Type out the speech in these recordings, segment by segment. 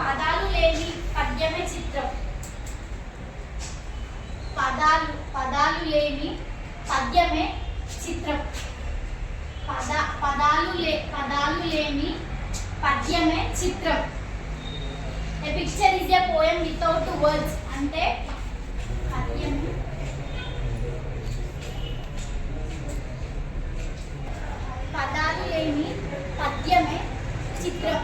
పదాలు లేని పద్యమే చిత్రం. పదాలు లేని పద్యమే చిత్రం. పదాలు లేని పద్యమే చిత్రం. A picture is a poem without words. అంటే పద్యం పదాలు లేని పద్యమే చిత్రం.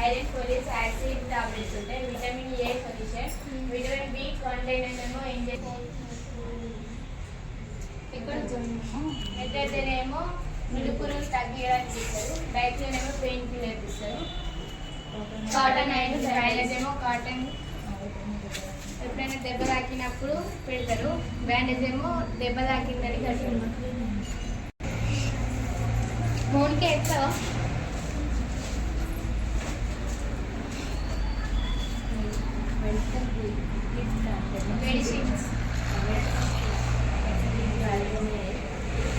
ఐరన్ ఫోలిక్ యాసిడ్ టాబ్లెట్స్ ఉంటాయి. Vitamin A solution, vitamin B container ఏమో ఎట్లయితేనేమో మిడుపురు తగ్గడానికి ఇస్తారు. డైక్లోనేమో పెయిన్ కిల్లర్ ఇస్తారు. కాటన్ అయిన స్టైలెస్ ఏమో కాటన్ ఎప్పుడైనా దెబ్బ తాకినప్పుడు పెడతారు. బ్యాండేజ్ ఏమో దెబ్బ తాకిందని కట్టారు. మోన్కే ఎట్లా medicines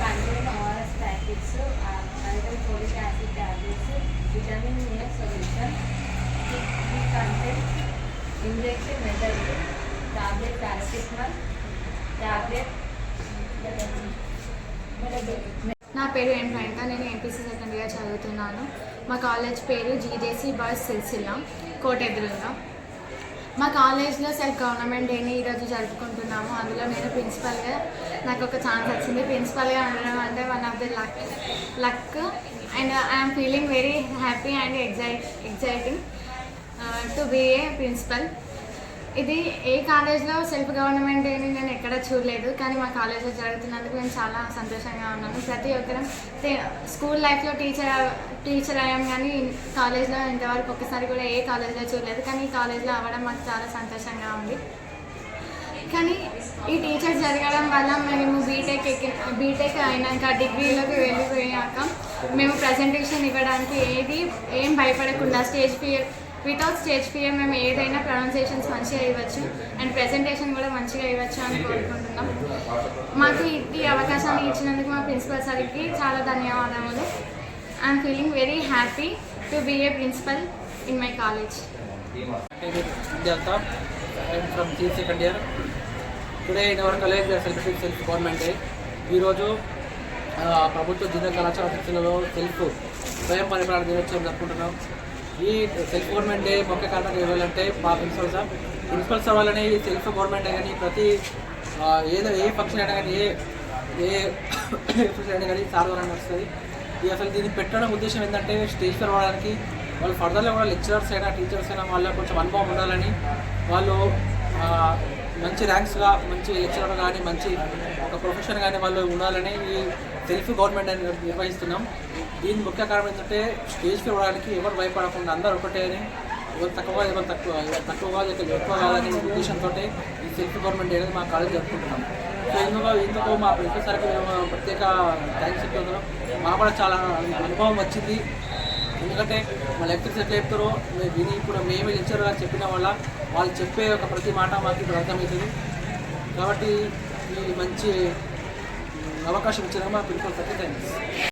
contain ORS packets, iron folic acid tablets, vitamin A solution. It contain injection method, tablet paracetamol, tablet. నా పేరు ఎం ప్రణీత. నేను ఎంపీసీ సెకండ్ ఇయర్ చదువుతున్నాను. మా కాలేజ్ పేరు జీజేసీ బాయ్స్ సిరిసిల్ల, కోటెదురుగా. మా కాలేజ్లో సెల్ఫ్ గవర్నమెంట్ డేని ఈరోజు జరుపుకుంటున్నాము. అందులో నేను ప్రిన్సిపల్గా నాకు ఒక ఛాన్స్ వచ్చింది. ప్రిన్సిపల్గా ఉండడం అంటే one of the luck and I'm feeling very happy and exciting to be a principal. ఇది ఏ కాలేజ్లో సెల్ఫ్ గవర్నమెంట్ డేని నేను ఎక్కడ చూడలేదు, కానీ మా కాలేజ్లో జరుగుతున్నందుకు నేను చాలా సంతోషంగా ఉన్నాను. ప్రతి ఒక్కరం స్కూల్ లైఫ్లో టీచర్ అయ్యాం, కానీ కాలేజ్లో ఇంతవరకు ఒక్కసారి కూడా ఏ కాలేజ్లో చూడలేదు. కానీ ఈ కాలేజ్లో అవ్వడం మాకు చాలా సంతోషంగా ఉంది. కానీ ఈ టీచర్స్ జరగడం వల్ల మేము బీటెక్ అయినాక డిగ్రీలోకి వెళ్ళిపోయాక మేము ప్రజెంటేషన్ ఇవ్వడానికి ఏం భయపడకుండా వితౌట్ స్టేజ్ ఫియర్ మేము ఏదైనా ప్రొనౌన్సియేషన్స్ మంచిగా ఇవ్వచ్చు అండ్ ప్రెజెంటేషన్ కూడా మంచిగా ఇవ్వచ్చు అని కోరుకుంటున్నాం. మాకు ఈ అవకాశాన్ని ఇచ్చినందుకు మా ప్రిన్సిపల్ సార్కి చాలా ధన్యవాదములు. I'm feeling very happy to be a principal in my college. From second year. Today in our college self government day. ఈరోజు ప్రభుత్వ జూనియర్ కళాశాల శిక్షణలో స్వయం పరిపాలన దినోత్సవం జరుపుకుంటున్నాం. ఈ సెల్ఫ్ గవర్నమెంట్ డే ముఖ్య కారణం ఇవ్వాలంటే మా ప్రిన్సిపల్ సార్ వాళ్ళని సెల్ఫ్ గవర్నమెంట్ కానీ ప్రతి ఏ ఫంక్షన్ అయినా కానీ ఏ ఫంక్షన్ అయినా కానీ సార్ ద్వారా వస్తుంది. అసలు దీన్ని పెట్టడం ఉద్దేశం ఏంటంటే స్టేజ్ ఫర్ అవ్వడానికి వాళ్ళు ఫర్దర్లో కూడా లెక్చరర్స్ అయినా టీచర్స్ అయినా వాళ్ళ కొంచెం అనుభవం ఉండాలని, వాళ్ళు మంచి ర్యాంక్స్గా మంచి లెక్చరర్ కానీ మంచి ఒక ప్రొఫెషన్ కానీ వాళ్ళు ఉండాలని ఈ సెల్ఫ్ గవర్నమెంట్ అని నిర్వహిస్తున్నాం. దీని ముఖ్య కారణం ఏంటంటే స్టేజ్కి ఇవ్వడానికి ఎవరు భయపడకుండా అందరూ ఒకటే అని, ఎవరు తక్కువగా ఎక్కువ కాదని ఉద్దేశంతో ఈ సెల్ఫ్ గవర్నమెంట్ అనేది మా కాలేజ్ జరుపుకుంటున్నాం. సో ఇందుకు మా ప్రిన్సిపల్ సార్కి మేము ప్రత్యేక థ్యాంక్స్ చెప్తున్నాం. మాకు కూడా చాలా అనుభవం వచ్చింది. ఎందుకంటే మా లెక్చర్స్ ఎట్లా చెప్తారో విని ఇప్పుడు మేమే లెక్చర్గా చెప్పిన వాళ్ళు చెప్పే ఒక ప్రతి మాట మాకు ఇప్పుడు అర్థమవుతుంది. కాబట్టి ఈ మంచి అవకాశం ఇచ్చిన మా ప్రిన్సిపల్ సార్కి థ్యాంక్స్.